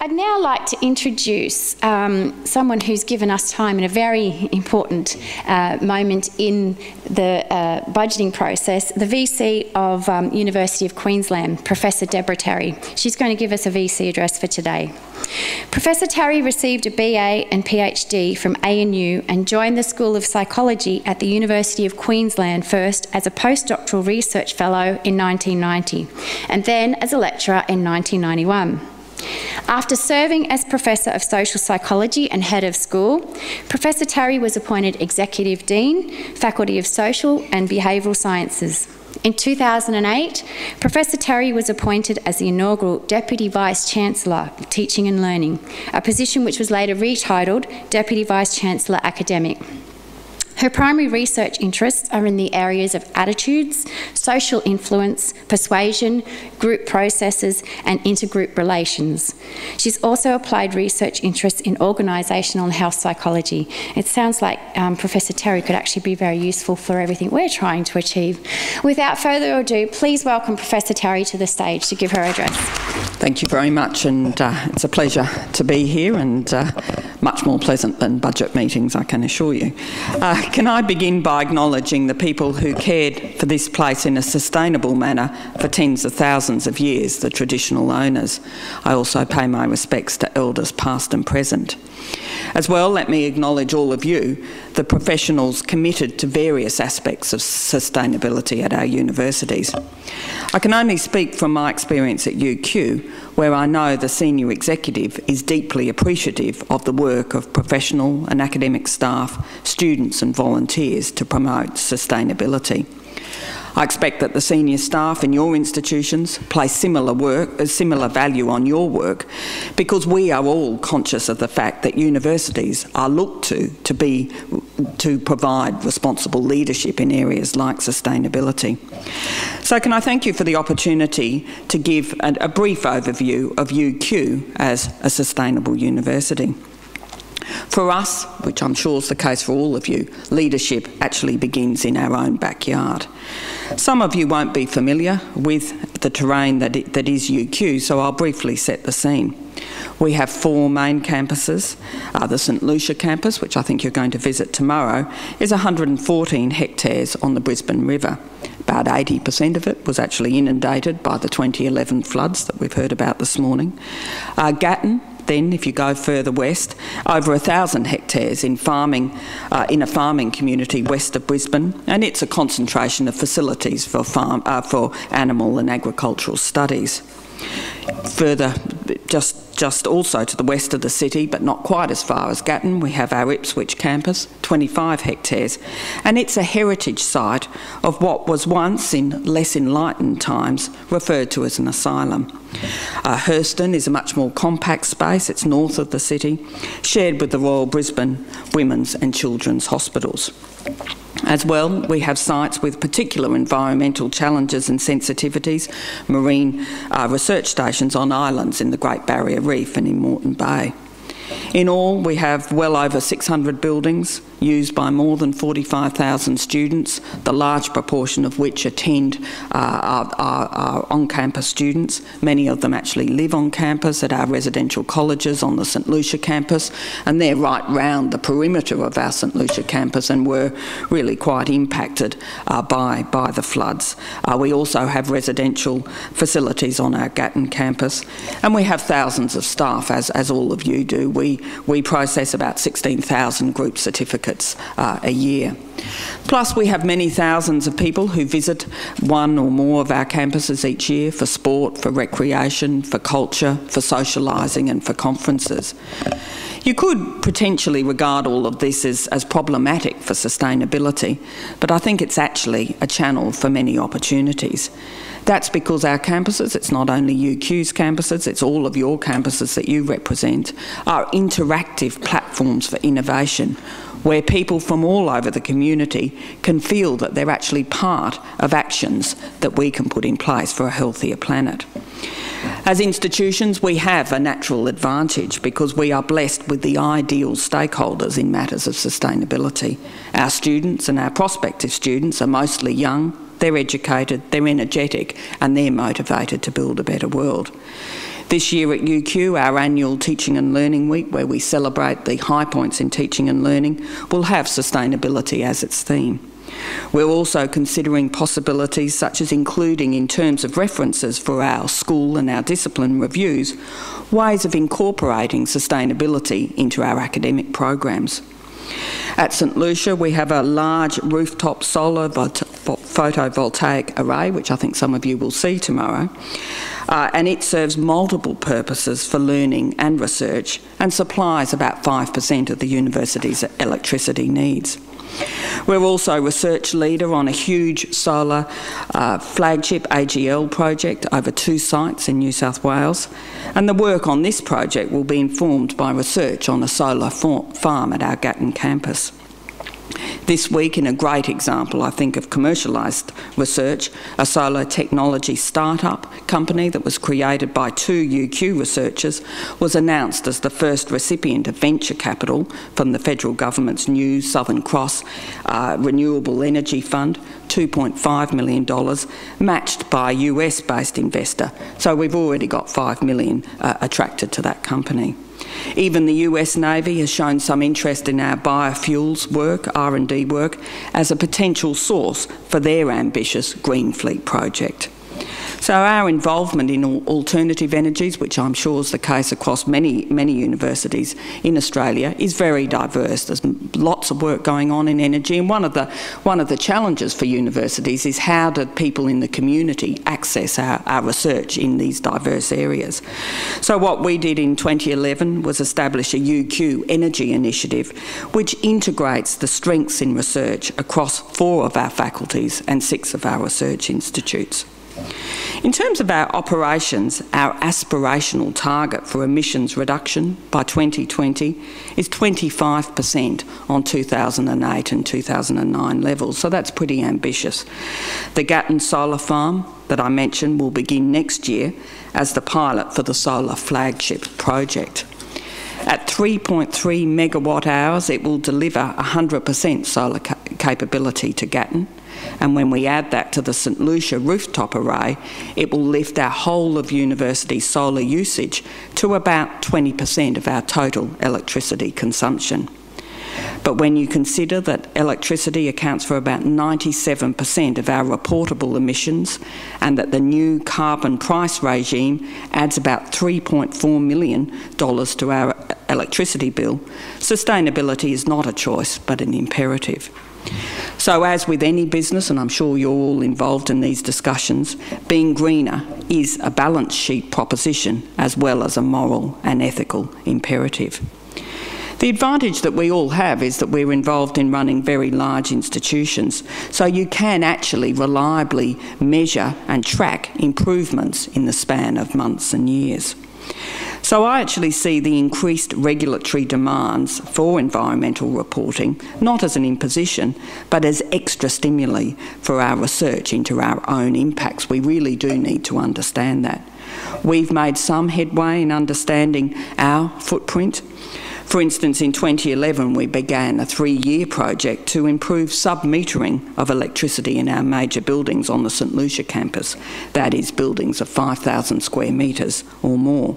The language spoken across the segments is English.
I'd now like to introduce someone who's given us time in a very important moment in the budgeting process, the VC of University of Queensland, Professor Deborah Terry. She's going to give us a VC address for today. Professor Terry received a BA and PhD from ANU and joined the School of Psychology at the University of Queensland first as a postdoctoral research fellow in 1990 and then as a lecturer in 1991. After serving as Professor of Social Psychology and Head of School, Professor Terry was appointed Executive Dean, Faculty of Social and Behavioural Sciences. In 2008, Professor Terry was appointed as the inaugural Deputy Vice-Chancellor of Teaching and Learning, a position which was later retitled Deputy Vice-Chancellor Academic. Her primary research interests are in the areas of attitudes, social influence, persuasion, group processes and intergroup relations. She's also applied research interests in organisational and health psychology. It sounds like Professor Terry could actually be very useful for everything we're trying to achieve. Without further ado, please welcome Professor Terry to the stage to give her address. Thank you very much, and it's a pleasure to be here, and much more pleasant than budget meetings, I can assure you. Can I begin by acknowledging the people who cared for this place in a sustainable manner for tens of thousands of years, the traditional owners. I also pay my respects to elders past and present. As well, let me acknowledge all of you, the professionals committed to various aspects of sustainability at our universities. I can only speak from my experience at UQ, where I know the senior executive is deeply appreciative of the work of professional and academic staff, students and volunteers to promote sustainability. I expect that the senior staff in your institutions place similar value on your work, because we are all conscious of the fact that universities are looked to provide responsible leadership in areas like sustainability. So can I thank you for the opportunity to give a brief overview of UQ as a sustainable university. For us, which I'm sure is the case for all of you, leadership actually begins in our own backyard. Some of you won't be familiar with the terrain that is UQ, so I'll briefly set the scene. We have 4 main campuses. The St Lucia campus, which I think you're going to visit tomorrow, is 114 hectares on the Brisbane River. About 80% of it was actually inundated by the 2011 floods that we've heard about this morning. Gatton, then, if you go further west, over 1,000 hectares in a farming community west of Brisbane, and it's a concentration of facilities for animal and agricultural studies. Further, just also to the west of the city, but not quite as far as Gatton, we have our Ipswich campus, 25 hectares, and it's a heritage site of what was once, in less enlightened times, referred to as an asylum. Hurston is a much more compact space, it's north of the city, shared with the Royal Brisbane Women's and Children's Hospitals. As well, we have sites with particular environmental challenges and sensitivities, marine research stations on islands in the Great Barrier Reef and in Moreton Bay. In all, we have well over 600 buildings used by more than 45,000 students, the large proportion of which attend are on-campus students. Many of them actually live on campus at our residential colleges on the St Lucia campus, and they're right round the perimeter of our St Lucia campus and were really quite impacted by the floods. We also have residential facilities on our Gatton campus, and we have thousands of staff, as all of you do. We process about 16,000 group certificates a year. Plus, we have many thousands of people who visit one or more of our campuses each year for sport, for recreation, for culture, for socialising and for conferences. You could potentially regard all of this as problematic for sustainability, but I think it's actually a channel for many opportunities. That's because our campuses, it's not only UQ's campuses, it's all of your campuses that you represent, are interactive platforms for innovation, where people from all over the community can feel that they're actually part of actions that we can put in place for a healthier planet. As institutions, we have a natural advantage because we are blessed with the ideal stakeholders in matters of sustainability. Our students and our prospective students are mostly young, they're educated, they're energetic, and they're motivated to build a better world. This year at UQ, our annual Teaching and Learning Week, where we celebrate the high points in teaching and learning, will have sustainability as its theme. We're also considering possibilities such as including, in terms of references for our school and our discipline reviews, ways of incorporating sustainability into our academic programs. At St Lucia, we have a large rooftop solar photovoltaic array, which I think some of you will see tomorrow, and it serves multiple purposes for learning and research and supplies about 5% of the university's electricity needs. We're also a research leader on a huge solar flagship AGL project over 2 sites in New South Wales, and the work on this project will be informed by research on a solar farm at our Gatton campus. This week, in a great example, I think, of commercialised research, a solar technology startup company that was created by 2 UQ researchers was announced as the first recipient of venture capital from the federal government's new Southern Cross Renewable Energy Fund, $2.5 million, matched by a US-based investor. So we've already got $5 million attracted to that company. Even the US Navy has shown some interest in our biofuels work, R&D work, as a potential source for their ambitious Green Fleet project. So our involvement in alternative energies, which I'm sure is the case across many universities in Australia, is very diverse. There's lots of work going on in energy, and one of the challenges for universities is how do people in the community access our research in these diverse areas. So what we did in 2011 was establish a UQ Energy Initiative, which integrates the strengths in research across 4 of our faculties and 6 of our research institutes. In terms of our operations, our aspirational target for emissions reduction by 2020 is 25% on 2008 and 2009 levels, so that's pretty ambitious. The Gatton Solar Farm that I mentioned will begin next year as the pilot for the solar flagship project. At 3.3 megawatt hours, it will deliver 100% solar capability to Gatton. And when we add that to the St Lucia rooftop array, it will lift our whole of university solar usage to about 20% of our total electricity consumption. But when you consider that electricity accounts for about 97% of our reportable emissions, and that the new carbon price regime adds about $3.4 million to our electricity bill, sustainability is not a choice but an imperative. So as with any business, and I'm sure you're all involved in these discussions, being greener is a balance sheet proposition as well as a moral and ethical imperative. The advantage that we all have is that we're involved in running very large institutions, so you can actually reliably measure and track improvements in the span of months and years. So I actually see the increased regulatory demands for environmental reporting not as an imposition, but as extra stimuli for our research into our own impacts. We really do need to understand that. We've made some headway in understanding our footprint. For instance, in 2011, we began a 3-year project to improve sub-metering of electricity in our major buildings on the St Lucia campus. That is, buildings of 5,000 square metres or more.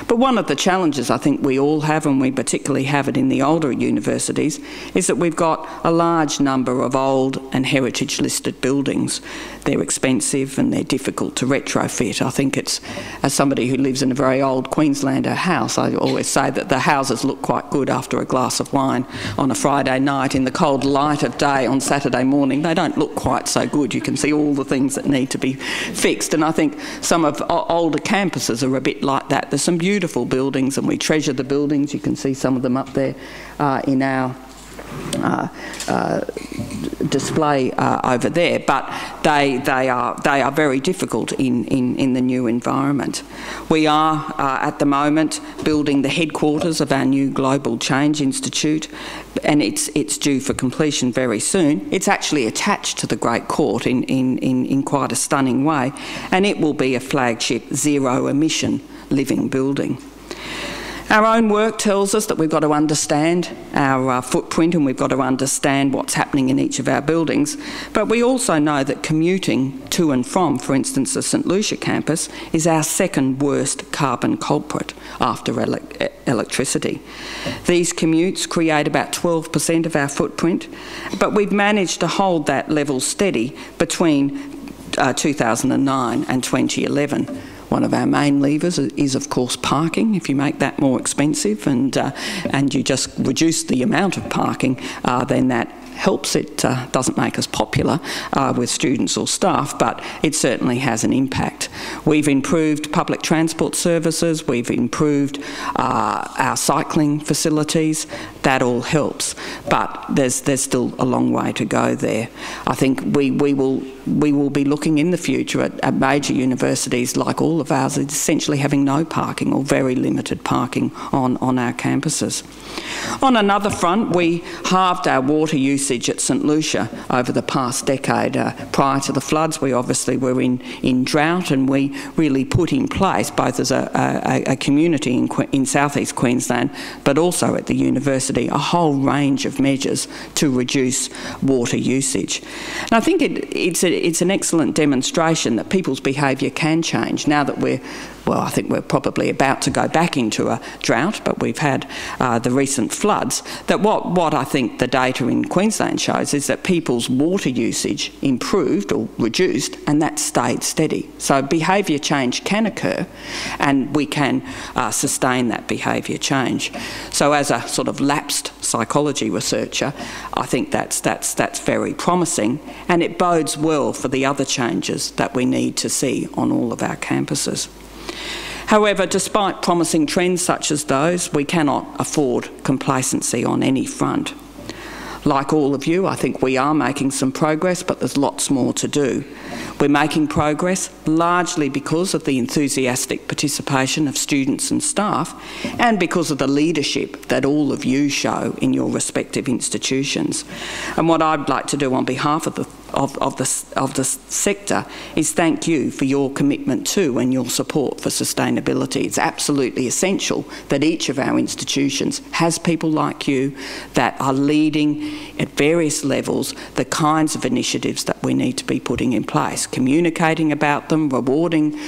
But one of the challenges I think we all have, and we particularly have it in the older universities, is that we've got a large number of old and heritage-listed buildings. They're expensive and they're difficult to retrofit. I think it's, as somebody who lives in a very old Queenslander house, I always say that the houses look quite good after a glass of wine on a Friday night. In the cold light of day on Saturday morning, they don't look quite so good. You can see all the things that need to be fixed, and I think some of older campuses are a bit like that. There's some beautiful buildings and we treasure the buildings. You can see some of them up there in our display over there, but they are very difficult in the new environment. We are at the moment building the headquarters of our new Global Change Institute, and it's due for completion very soon. It's actually attached to the Great Court in quite a stunning way, and it will be a flagship zero emission living building. Our own work tells us that we've got to understand our footprint and we've got to understand what's happening in each of our buildings, but we also know that commuting to and from, for instance, the St Lucia campus is our second worst carbon culprit after electricity. These commutes create about 12% of our footprint, but we've managed to hold that level steady between 2009 and 2011. One of our main levers is, of course, parking. If you make that more expensive and you just reduce the amount of parking, then that helps. It doesn't make us popular with students or staff, but it certainly has an impact. We've improved public transport services, we've improved our cycling facilities. That all helps, but there's still a long way to go there. I think we will be looking in the future at major universities like all of ours essentially having no parking or very limited parking on our campuses. On another front, we halved our water usage at St Lucia over the past decade. Prior to the floods, we obviously were in drought, and we really put in place, both as a community in southeast Queensland, but also at the university, a whole range of measures to reduce water usage. And I think it's an excellent demonstration that people's behaviour can change now that I think we're probably about to go back into a drought, but we've had the recent floods. That what I think the data in Queensland shows is that people's water usage improved or reduced, and that stayed steady. So behaviour change can occur, and we can sustain that behaviour change. So as a sort of lapsed psychology researcher, I think that's very promising, and it bodes well for the other changes that we need to see on all of our campuses. However, despite promising trends such as those, we cannot afford complacency on any front. Like all of you, I think we are making some progress, but there's lots more to do. We're making progress largely because of the enthusiastic participation of students and staff, and because of the leadership that all of you show in your respective institutions. And what I'd like to do on behalf of the sector is thank you for your commitment to and your support for sustainability. It's absolutely essential that each of our institutions has people like you that are leading at various levels the kinds of initiatives that we need to be putting in place, communicating about them, rewarding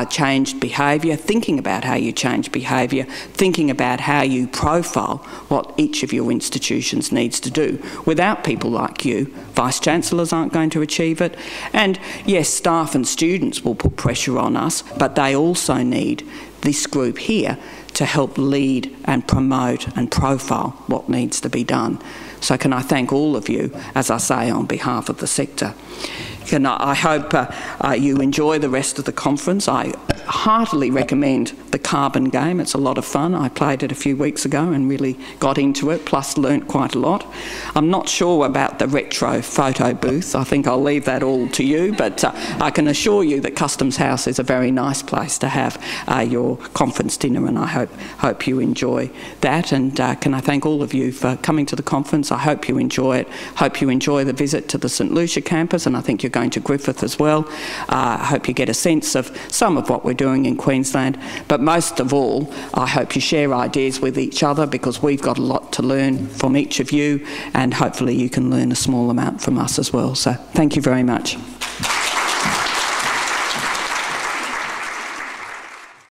changed behaviour, thinking about how you change behaviour, thinking about how you profile what each of your institutions needs to do. Without people like you, Vice-Chancellors aren't going to achieve it, and yes, staff and students will put pressure on us, but they also need this group here to help lead and promote and profile what needs to be done. So can I thank all of you, as I say, on behalf of the sector. I hope you enjoy the rest of the conference. I heartily recommend the carbon game. It's a lot of fun. I played it a few weeks ago and really got into it, plus learnt quite a lot. I'm not sure about the retro photo booth. I think I'll leave that all to you, but I can assure you that Customs House is a very nice place to have your conference dinner, and I hope you enjoy that. And can I thank all of you for coming to the conference. I hope you enjoy it. Hope you enjoy the visit to the St Lucia campus, and I think you're going to Griffith as well. I hope you get a sense of some of what we're doing in Queensland, but most of all, I hope you share ideas with each other, because we've got a lot to learn from each of you, and hopefully you can learn a small amount from us as well. So thank you very much.